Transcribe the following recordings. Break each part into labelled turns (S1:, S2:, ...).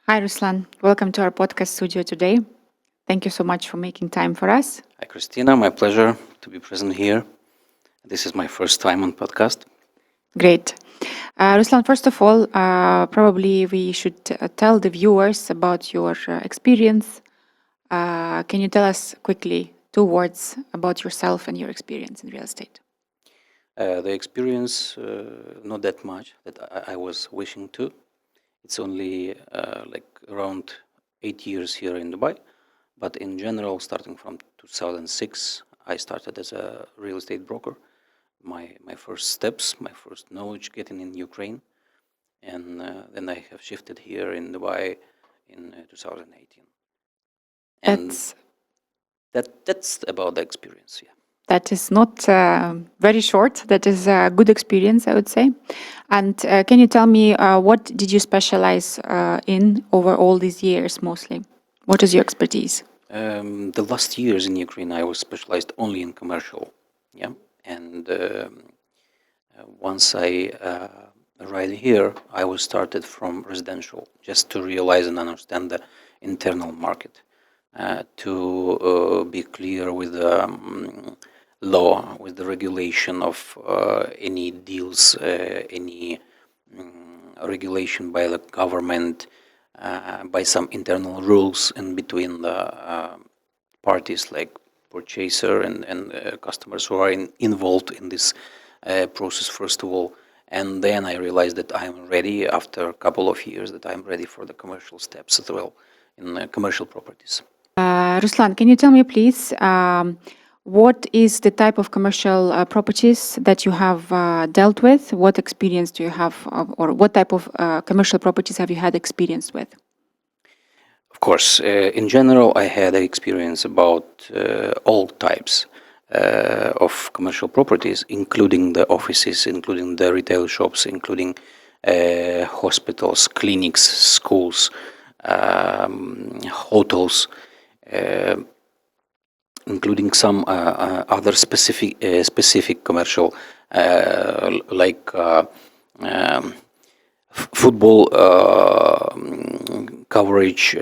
S1: Hi, Ruslan. Welcome to our podcast studio today. Thank you so much for making time for us.
S2: Hi, Christina. My pleasure to be present here. This is my first time on podcast.
S1: Great. Ruslan, first of all, probably we should tell the viewers about your experience. Can you tell us quickly 2 words about yourself and your experience in real estate?
S2: The experience, not that much that I was wishing to. It's only like around 8 years here in Dubai. But in general, starting from 2006, I started as a real estate broker. My first steps, my first knowledge getting in Ukraine. And then I have shifted here in Dubai in 2018. And
S1: That's
S2: that's about the experience, yeah.
S1: That is not very short. That is a good experience, I would say. And can you tell me what did you specialize in over all these years mostly? What is your expertise?
S2: The last years in Ukraine, I was specialized only in commercial, yeah. And once I arrived here, I was started from residential, just to realize and understand the internal market, to be clear with the law, with the regulation of any deals, any regulation by the government, by some internal rules in between the parties like purchaser and customers who are involved in this process first of all. And then I realized that I'm ready after a couple of years, that I'm ready for the commercial steps as well in commercial properties.
S1: Ruslan, can you tell me, please, what is the type of commercial properties that you have dealt with? What experience do you have, or what type of commercial properties have you had experience with?
S2: Of course, in general, I had experience about all types of commercial properties, including the offices, including the retail shops, including hospitals, clinics, schools, hotels, including some other specific commercial, like football coverage,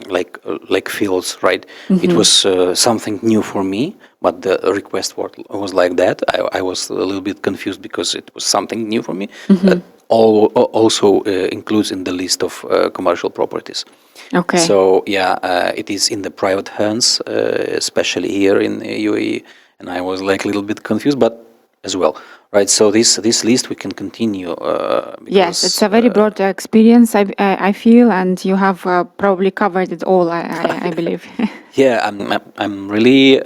S2: like fields, right? It was something new for me, but the request was like that. I was a little bit confused because it was something new for me. Also includes in the list of commercial properties.
S1: Okay.
S2: So yeah, it is in the private hands, especially here in UAE, and I was like a little bit confused, but as well, right? So this list we can continue.
S1: Yes, it's a very broad experience, I feel, and you have probably covered it all, I believe.
S2: Yeah, I'm really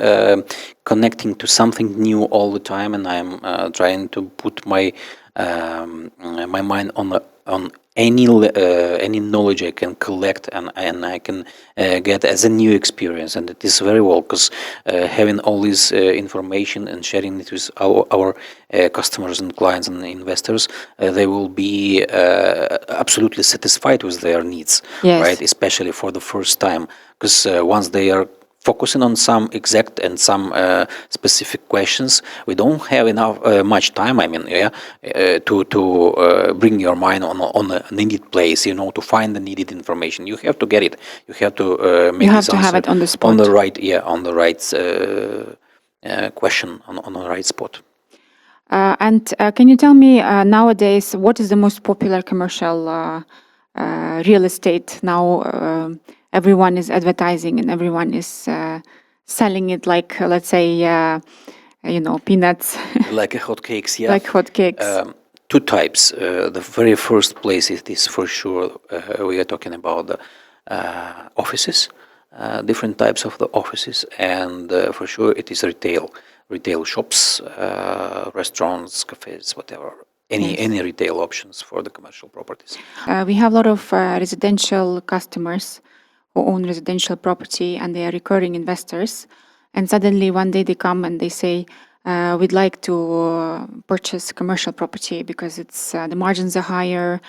S2: connecting to something new all the time, and I'm trying to put my my mind on any knowledge I can collect and I can get as a new experience, and it is very well because having all this information and sharing it with our customers and clients and investors, they will be absolutely satisfied with their needs,
S1: Yes.
S2: right? Especially for the first time, because once they are focusing on some exact and some specific questions, we don't have enough much time. I mean, to bring your mind on a needed place. To find the needed information, you have to get it. You have to make
S1: You have
S2: this
S1: to have
S2: answer
S1: it on the spot.
S2: on the right, on the right question, on the right spot.
S1: And can you tell me nowadays what is the most popular commercial real estate now? Everyone is advertising and everyone is selling it like, let's say, peanuts.
S2: Like hotcakes, yeah.
S1: Like hotcakes.
S2: Two types. The very first place it is for sure we are talking about the offices, different types of the offices, and for sure it is retail shops, restaurants, cafes, whatever. Any retail options for the commercial properties.
S1: We have a lot of residential customers who own residential property and they are recurring investors. And suddenly one day they come and they say, we'd like to purchase commercial property because it's the margins are higher,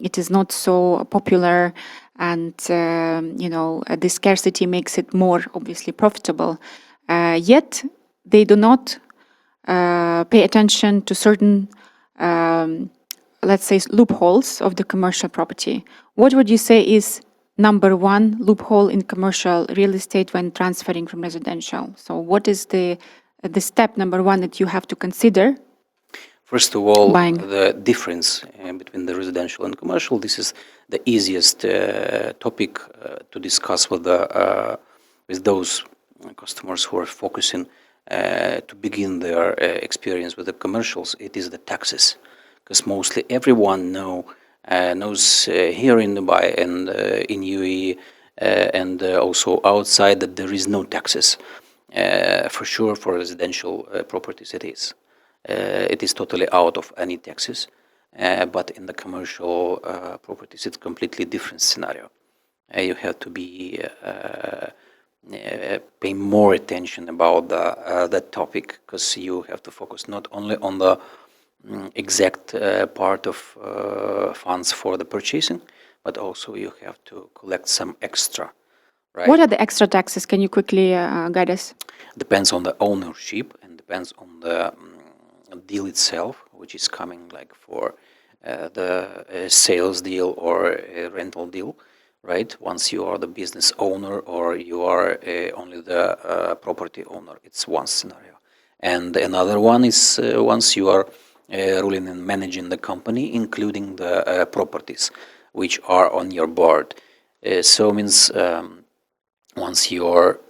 S1: it is not so popular, and the scarcity makes it more obviously profitable. Yet they do not pay attention to certain let's say, loopholes of the commercial property. What would you say is number one loophole in commercial real estate when transferring from residential? So what is the step number one that you have to consider?
S2: First of all,
S1: Buying.
S2: the difference between the residential and commercial, this is the easiest topic to discuss with those customers who are focusing to begin their experience with the commercials. It is the taxes, because mostly everyone knows here in Dubai and in UAE and also outside that there is no taxes. For sure, for residential properties it is. It is totally out of any taxes, but in the commercial properties, it's completely different scenario. You have to be pay more attention about that topic, because you have to focus not only on the exact part of funds for the purchasing, but also you have to collect some extra. Right?
S1: What are the extra taxes? Can you quickly guide us?
S2: Depends on the ownership and depends on the deal itself, which is coming like for the sales deal or a rental deal, right? Once you are the business owner or you are only the property owner, it's one scenario. And another one is once you are ruling and managing the company, including the properties which are on your board. So means once your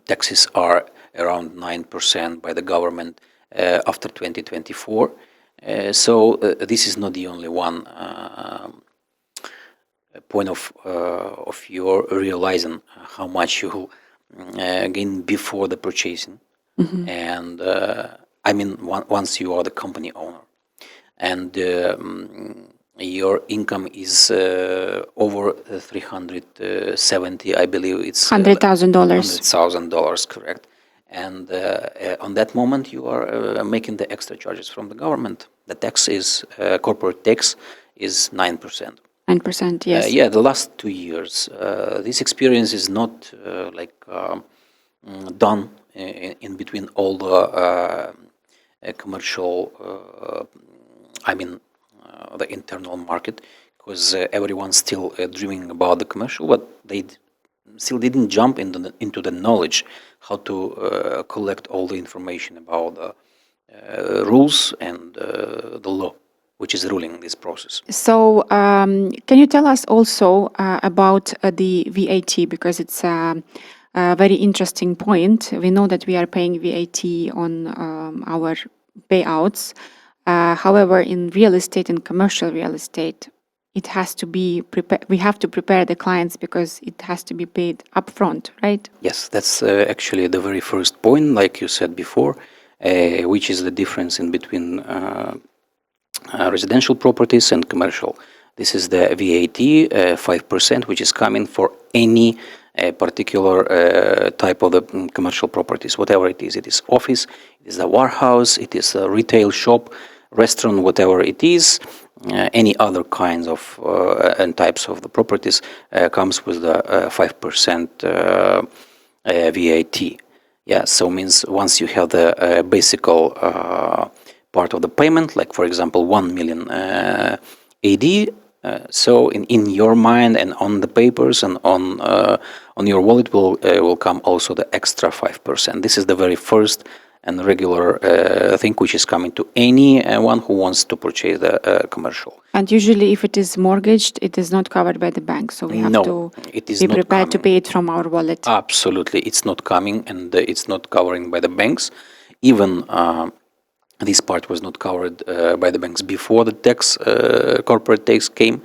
S2: taxes are around 9% by the government after 2024. So this is not the only one point of your realizing how much you gain before the purchasing. And I mean, once you are the company owner and your income is over 370, I believe it's
S1: $100,000.
S2: $100,000, correct. And on that moment, you are making the extra charges from the government. The tax is, corporate tax is 9%.
S1: 9%, yes.
S2: Yeah, the last 2 years, this experience is not done in between all the commercial, the internal market, because everyone's still dreaming about the commercial, but they still didn't jump into the knowledge how to collect all the information about the rules and the law, which is ruling this process.
S1: So can you tell us also about the VAT, because it's a very interesting point. We know that we are paying VAT on our payouts. However, in real estate and commercial real estate, it has to be prepared. We have to prepare the clients because it has to be paid upfront, right?
S2: Yes, that's actually the very first point, like you said before, which is the difference in between residential properties and commercial. This is the VAT 5%, which is coming for any particular type of the commercial properties, whatever it is. It is office, it is a warehouse, it is a retail shop, restaurant, whatever it is. Any other kinds of and types of the properties comes with the 5% VAT. Yeah, so means once you have the basic part of the payment, like for example 1 million AD, so in your mind and on the papers and on your wallet will come also the extra 5%. This is the very first and regular thing which is coming to anyone who wants to purchase the commercial.
S1: And usually if it is mortgaged, it is not covered by the bank, so we have to be prepared to pay it from our wallet.
S2: Absolutely, it's not coming and it's not covering by the banks. Even this part was not covered by the banks before the tax, corporate tax came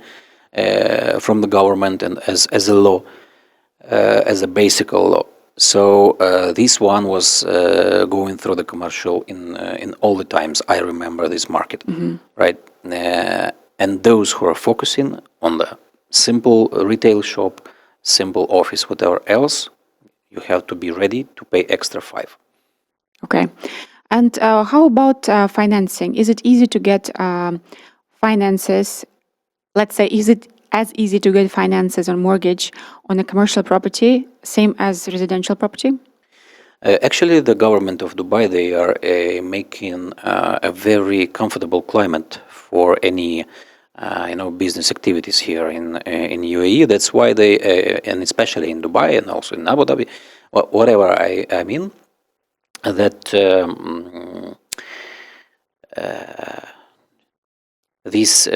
S2: from the government and as a law, as a basic law. So this one was going through the commercial in all the times. I remember this market, right? And those who are focusing on the simple retail shop, simple office, whatever else, you have to be ready to pay extra 5.
S1: Okay. And how about financing? Is it easy to get finances? Let's say, is it as easy to get finances on mortgage on a commercial property, same as residential property?
S2: Actually, the government of Dubai, they are making a very comfortable climate for any business activities here in UAE. That's why they and especially in Dubai and also in Abu Dhabi, whatever I mean that this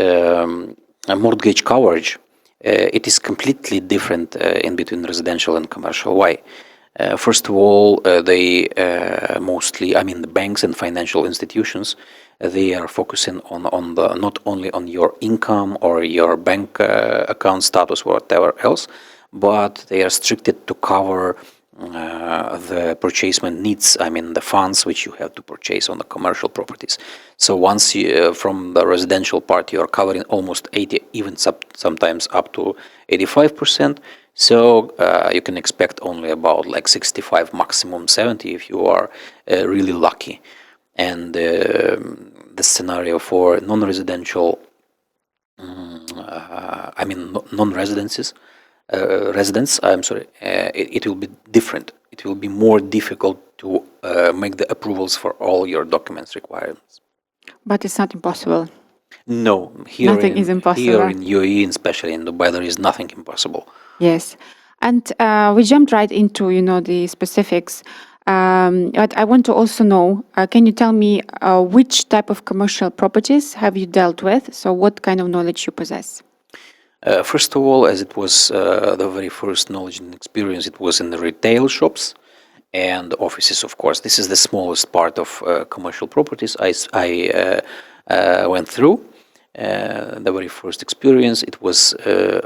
S2: mortgage coverage it is completely different in between residential and commercial. Why? First of all, they mostly, the banks and financial institutions, they are focusing on the not only on your income or your bank account status or whatever else, but they are restricted to cover the purchasement needs. The funds which you have to purchase on the commercial properties. So once you, from the residential part, you are covering almost 80, even sometimes up to 85%. So you can expect only about like 65, maximum 70 if you are really lucky. And the scenario for non-residential, non-residences, residents, it will be different. It will be more difficult to make the approvals for all your documents requirements.
S1: But it's not impossible.
S2: No,
S1: Nothing is impossible.
S2: Here in UAE, especially in Dubai, there is nothing impossible.
S1: Yes. And we jumped right into, the specifics. But I want to also know, can you tell me which type of commercial properties have you dealt with? So what kind of knowledge you possess?
S2: First of all, as it was the very first knowledge and experience, it was in the retail shops and offices, of course. This is the smallest part of commercial properties I went through. The very first experience, it was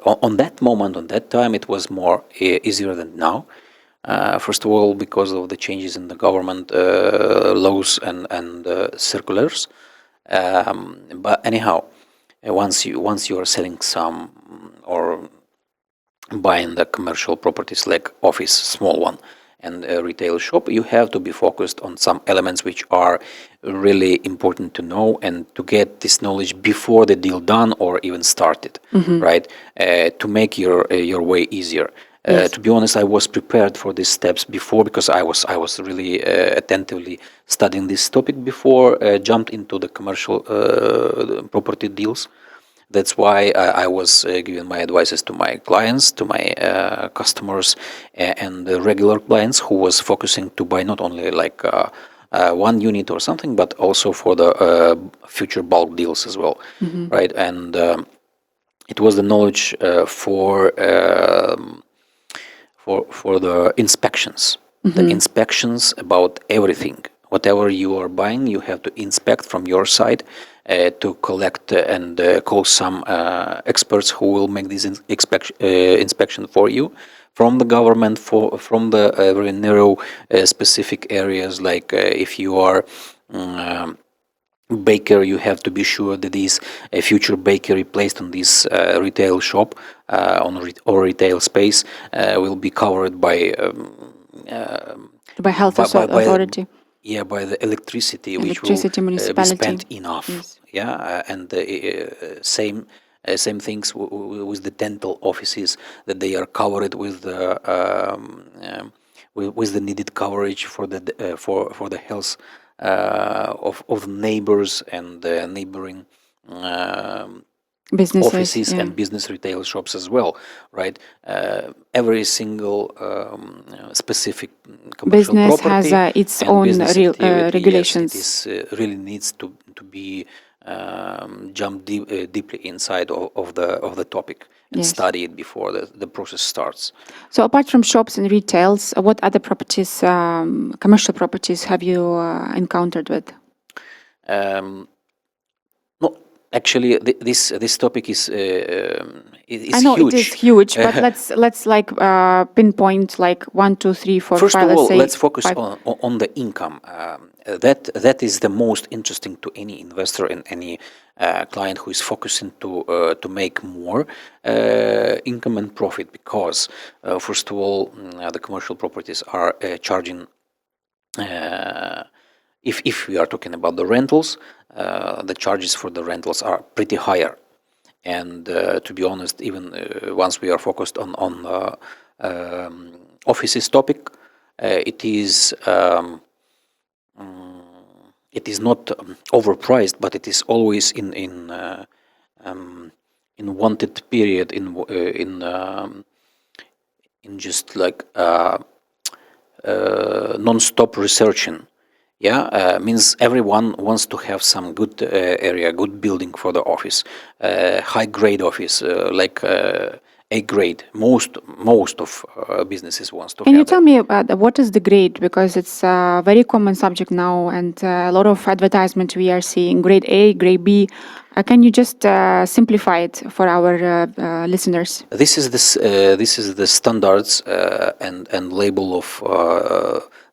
S2: on that moment, on that time, it was more easier than now. First of all, because of the changes in the government laws and circulars. But anyhow, once you are selling some or buying the commercial properties like office, small one, and a retail shop, you have to be focused on some elements which are really important to know and to get this knowledge before the deal done or even started, right? To make your way easier.
S1: Yes.
S2: To be honest, I was prepared for these steps before because I was really attentively studying this topic before jumped into the commercial property deals. That's why I was giving my advices to my clients, to my customers, and the regular clients who was focusing to buy not only like one unit or something, but also for the future bulk deals as well, right? And it was the knowledge for the inspections, the inspections about everything. Whatever you are buying, you have to inspect from your side to collect and call some experts who will make this inspection for you from the government, from the very narrow specific areas. Like if you are baker, you have to be sure that this future bakery placed on this retail shop or retail space will be covered by
S1: By health authority.
S2: Yeah, by the electricity, which
S1: Electricity,
S2: will be
S1: municipality.
S2: spent enough.
S1: Yes.
S2: Yeah, and same things with the dental offices, that they are covered with the with the needed coverage for the for the health of the neighbors and the neighboring
S1: Businesses,
S2: offices
S1: yeah.
S2: and business retail shops as well, right? Every single specific commercial
S1: Business
S2: property
S1: has its
S2: and
S1: own
S2: business activity,
S1: regulations.
S2: yes, it is really needs to be jumped deeply inside of the topic and
S1: Yes.
S2: study it before the process starts.
S1: So apart from shops and retails, what other properties, commercial properties, have you encountered with?
S2: No, actually, this topic is
S1: I know
S2: huge.
S1: it is huge, but let's like pinpoint like 1, 2, 3, 4,
S2: First
S1: 5.
S2: of
S1: Let's
S2: all,
S1: say
S2: let's focus
S1: 5.
S2: on the income. That is the most interesting to any investor and any client who is focusing to make more income and profit, because first of all, the commercial properties are charging. If we are talking about the rentals, the charges for the rentals are pretty higher. And to be honest, even once we are focused on offices topic, it is it is not overpriced, but it is always in wanted period, in just like non-stop researching. Yeah, means everyone wants to have some good area, good building for the office, high grade office, like A grade. Most of businesses wants to
S1: Can you
S2: have
S1: tell
S2: that.
S1: me about what is the grade? Because it's a very common subject now, and a lot of advertisement we are seeing grade A, grade B. Can you just simplify it for our listeners?
S2: This is the standards and label of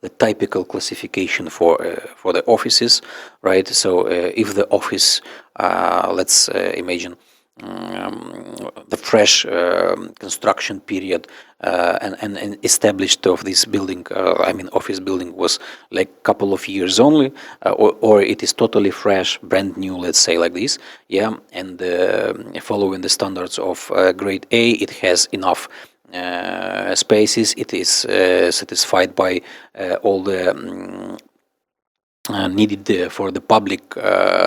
S2: the typical classification for the offices, right? So if the office, let's imagine the fresh construction period and established of this building, I mean office building was like couple of years only, or it is totally fresh, brand new, let's say like this, yeah, and following the standards of grade A, it has enough spaces, it is satisfied by all the needed for the public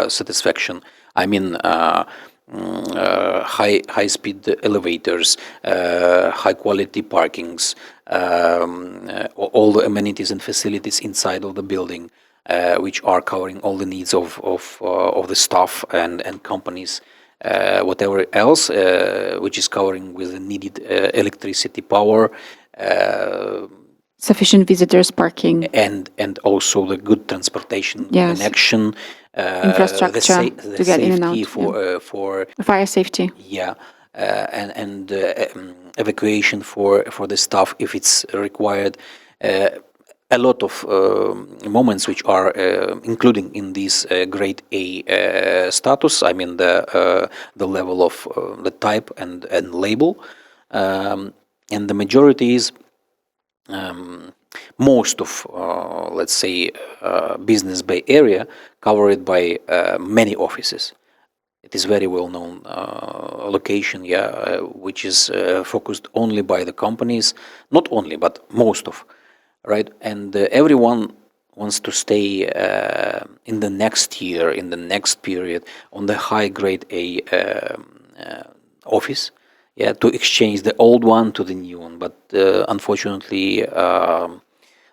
S2: satisfaction. I mean, high speed elevators, high quality parkings, all the amenities and facilities inside of the building, which are covering all the needs of the staff and companies. Whatever else, which is covering with the needed electricity power,
S1: Sufficient visitors, parking,
S2: and also the good transportation
S1: yes,
S2: connection,
S1: infrastructure
S2: the
S1: to get in and
S2: safety
S1: out.
S2: for
S1: Fire safety.
S2: yeah, and evacuation for the staff if it's required. A lot of moments which are including in this grade A status. I mean the level of the type and label, and the majority is most of let's say Business Bay area covered by many offices. It is very well known location, yeah, which is focused only by the companies, not only but most of, right? And everyone wants to stay in the next year, in the next period, on the high grade A office, yeah, to exchange the old one to the new one. But unfortunately,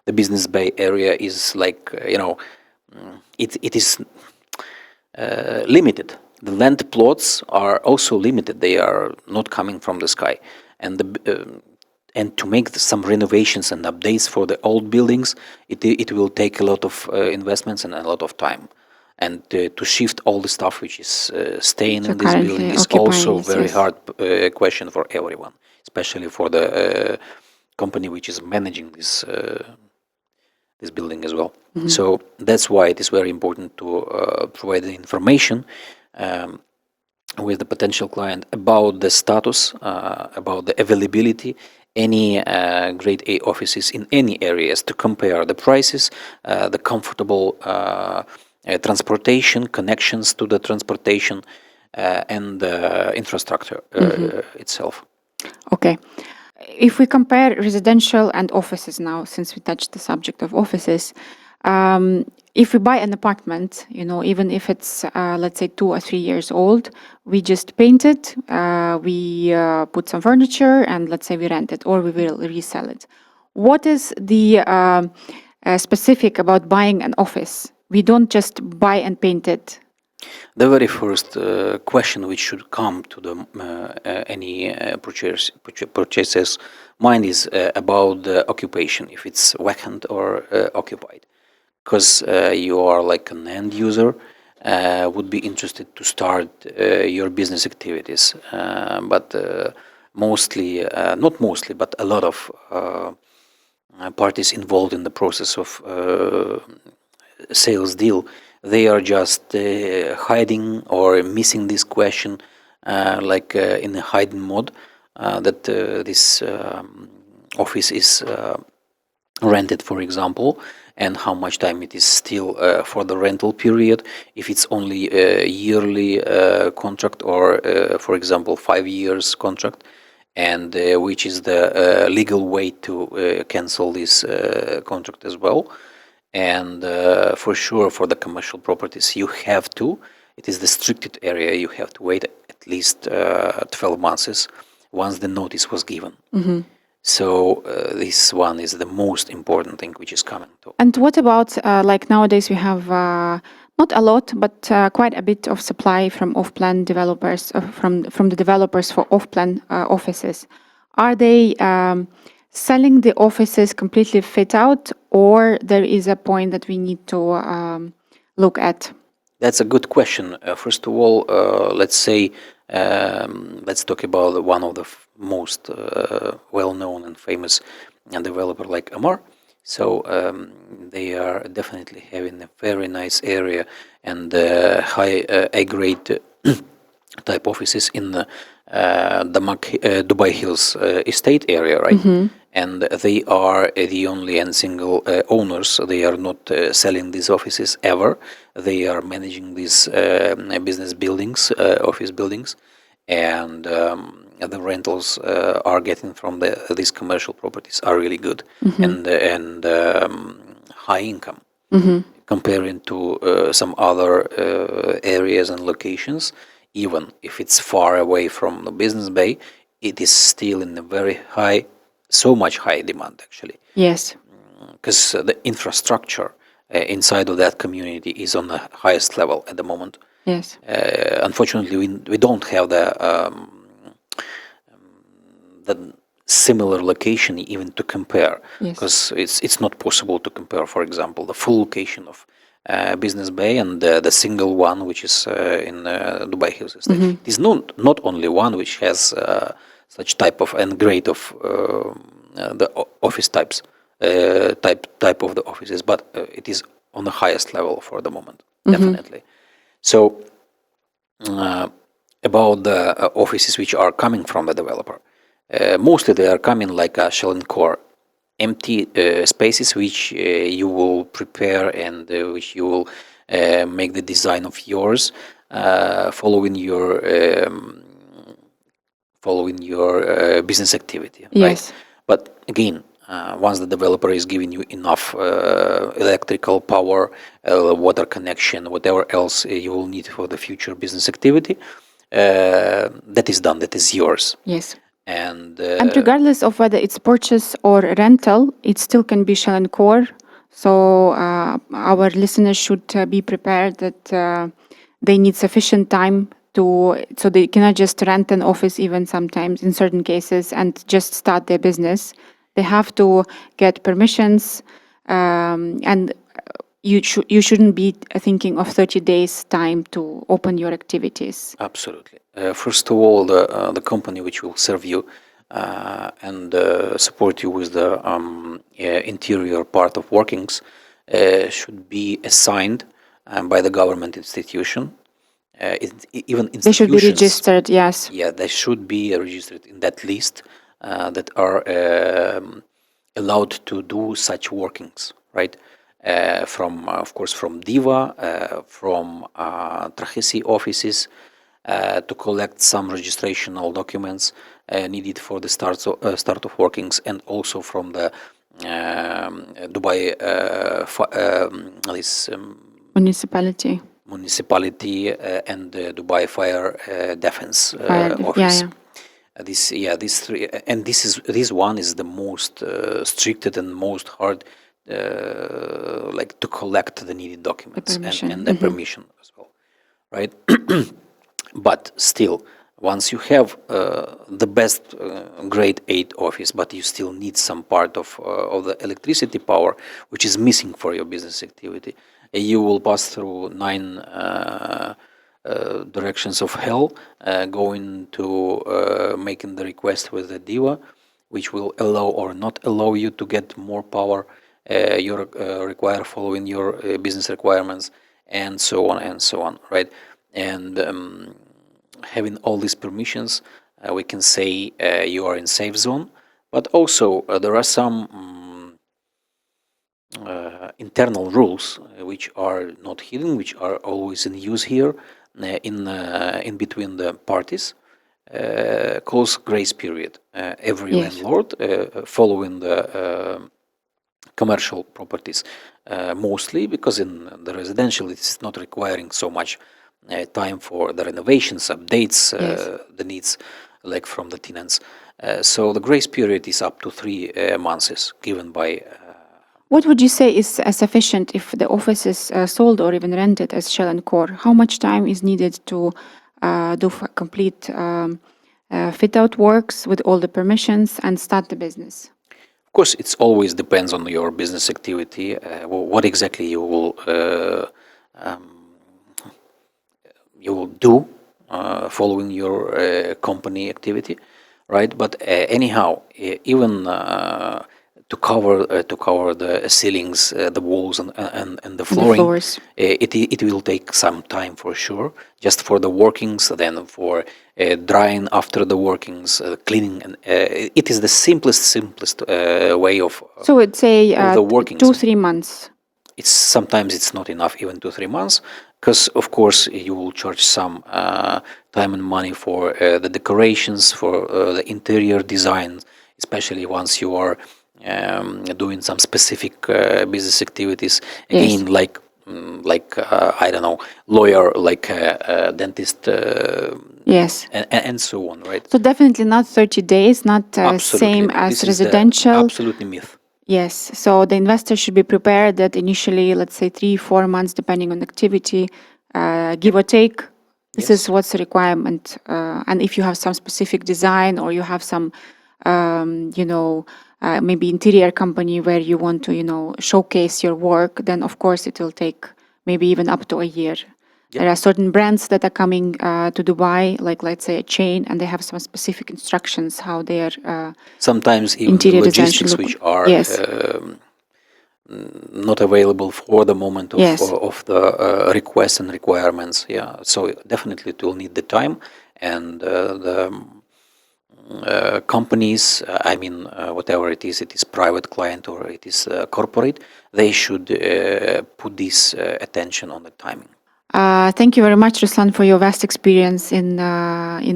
S2: the Business Bay area is like it is limited. The land plots are also limited. They are not coming from the sky, and and to make some renovations and updates for the old buildings, it will take a lot of investments and a lot of time. And to shift all the stuff which is staying
S1: So
S2: in this building
S1: currently
S2: is
S1: occupying,
S2: also
S1: yes,
S2: very
S1: yes.
S2: hard question for everyone, especially for the company which is managing this building as well. So that's why it is very important to provide the information with the potential client about the status, about the availability, any grade A offices in any areas, to compare the prices, the comfortable transportation, connections to the transportation, and the infrastructure itself.
S1: Okay. If we compare residential and offices now, since we touched the subject of offices, if we buy an apartment, even if it's, let's say, 2 or 3 years old, we just paint it, we put some furniture, and let's say we rent it or we will resell it. What is the specific about buying an office? We don't just buy and paint it.
S2: The very first question which should come to any purchaser's mind is about the occupation, if it's vacant or occupied, because you are like an end user, would be interested to start your business activities, but mostly, not mostly, but a lot of parties involved in the process of sales deal, they are just hiding or missing this question, like in a hidden mode, that this office is rented, for example, and how much time it is still for the rental period, if it's only a yearly contract or, for example, 5 years contract, and which is the legal way to cancel this contract as well. And for sure, for the commercial properties, you have to. It is the restricted area. You have to wait at least 12 months once the notice was given. So this one is the most important thing which is coming to.
S1: And what about like nowadays we have not a lot, but quite a bit of supply from off-plan developers, from the developers for off-plan offices. Are they selling the offices completely fit out, or there is a point that we need to look at?
S2: That's a good question. First of all, let's say, let's talk about one of the most well-known and famous developer like Amar. So they are definitely having a very nice area and high A-grade type offices in the Dubai Hills estate area, right? And they are the only and single owners. They are not selling these offices ever. They are managing these business buildings, office buildings, and the rentals are getting from these commercial properties are really good and high income comparing to some other areas and locations. Even if it's far away from the business bay, it is still in a very high, so much high demand actually,
S1: Yes.
S2: because the infrastructure inside of that community is on the highest level at the moment.
S1: Yes.
S2: Unfortunately, we don't have the similar location even to compare,
S1: Yes.
S2: because it's not possible to compare, for example, the full location of Business Bay and the single one which is in Dubai Hills Estate. It is not only one which has such type of and grade of the office types, type of the offices, but it is on the highest level for the moment, definitely. So about the offices which are coming from the developer, mostly they are coming like a shell and core, empty spaces which you will prepare and which you will make the design of yours, following your business activity, right?
S1: Yes.
S2: But again, once the developer is giving you enough electrical power, water connection, whatever else you will need for the future business activity, that is done. That is yours.
S1: Yes.
S2: And
S1: regardless of whether it's purchase or rental, it still can be shell and core. So our listeners should be prepared that they need sufficient time so they cannot just rent an office even sometimes in certain cases and just start their business. They have to get permissions, and you shouldn't be thinking of 30 days time to open your activities.
S2: absolutely. First of all, the company which will serve you and support you with the interior part of workings should be assigned by the government institution. Even institutions,
S1: They should be registered, yes.
S2: yeah, they should be registered in that list that are allowed to do such workings, right? From, of course, from DIVA, from Trahisi offices, to collect some registrational documents needed for the start of workings, and also from the Dubai
S1: Municipality.
S2: municipality and the Dubai Fire Defense
S1: Yeah,
S2: Office.
S1: yeah.
S2: These three, and this one is the most stricted and most hard, like to collect the needed documents and the permission as well, right? But still, once you have the best grade 8 office, but you still need some part of the electricity power, which is missing for your business activity, you will pass through 9 directions of hell, going to making the request with the DIVA, which will allow or not allow you to get more power you require following your business requirements, and so on, right? And having all these permissions, we can say you are in safe zone. But also there are some internal rules which are not hidden, which are always in use here in between the parties. Close grace period. Every
S1: Yes.
S2: landlord, following the commercial properties mostly, because in the residential it's not requiring so much time for the renovations, updates, the needs like from the tenants. So the grace period is up to 3 months is given by.
S1: What would you say is sufficient if the office is sold or even rented as shell and core? How much time is needed to do complete fit-out works with all the permissions and start the business?
S2: Of course, it always depends on your business activity, what exactly you will do following your company activity, right? But anyhow, even to cover the ceilings, the walls, and the flooring,
S1: floors.
S2: it will take some time for sure. Just for the workings, then for drying after the workings, cleaning, and it is the simplest way of.
S1: So it's say
S2: the workings.
S1: 2-3 months.
S2: Sometimes it's not enough, even 2-3 months, because of course you will charge some time and money for the decorations, for the interior design, especially once you are doing some specific business activities. Again, like I don't know, lawyer, like dentist.
S1: Yes.
S2: And so on, right?
S1: So definitely not 30 days, not same as residential.
S2: Absolutely myth.
S1: Yes, so the investor should be prepared that initially, let's say 3-4 months, depending on activity, give or take, this is what's the requirement. And if you have some specific design or you have some, maybe interior company where you want to, showcase your work, then of course it will take maybe even up to a year. There are certain brands that are coming to Dubai, like let's say a chain, and they have some specific instructions how their
S2: sometimes even
S1: interior
S2: logistics which are not available for the moment of the requests and requirements. Yeah, so definitely it will need the time, and the companies, whatever it is private client or it is corporate, they should put this attention on the timing.
S1: Thank you very much, Ruslan, for your vast experience in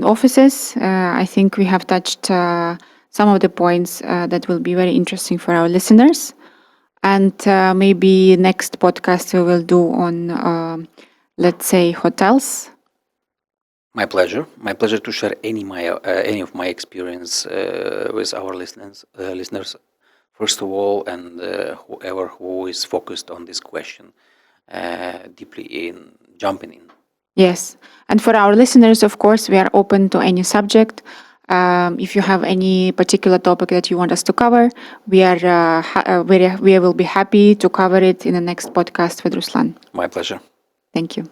S1: offices. I think we have touched some of the points that will be very interesting for our listeners. And maybe next podcast we will do on, let's say, hotels.
S2: My pleasure. My pleasure to share any of my experience with our listeners. First of all, and whoever who is focused on this question, deeply in jumping in. Yes,
S1: and for our listeners, of course, we are open to any subject. If you have any particular topic that you want us to cover, we will be happy to cover it in the next podcast with Ruslan.
S2: My pleasure.
S1: Thank you.